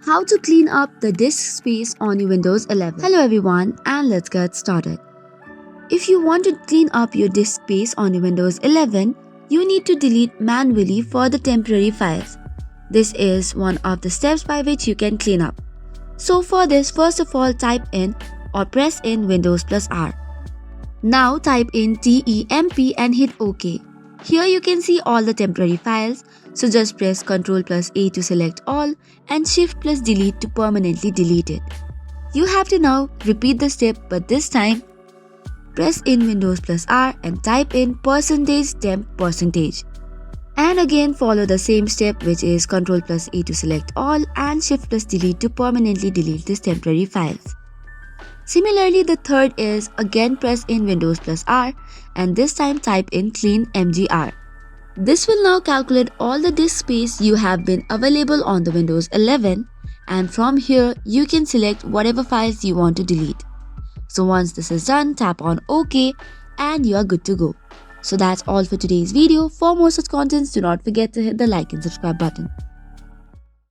How to clean up the disk space on your Windows 11. Hello everyone, and let's get started. If you want to clean up your disk space on your Windows 11, you need to delete manually for the temporary files. This is one of the steps by which you can clean up. So for this, first of all, type in or press in Windows plus R. Now type in TEMP and hit OK. Here you can see all the temporary files, so just press Ctrl plus A to select all and Shift plus Delete to permanently delete it. You have to now repeat the step, but this time press in Windows plus R and type in %temp%. And again follow the same step, which is Ctrl plus A to select all and Shift plus Delete to permanently delete these temporary files. Similarly, the third is again press in Windows plus R and this time type in clean mgr. This will now calculate all the disk space you have been available on the Windows 11, and from here you can select whatever files you want to delete. So once this is done, tap on OK and you are good to go. So that's all for today's video. For more such contents, do not forget to hit the like and subscribe button.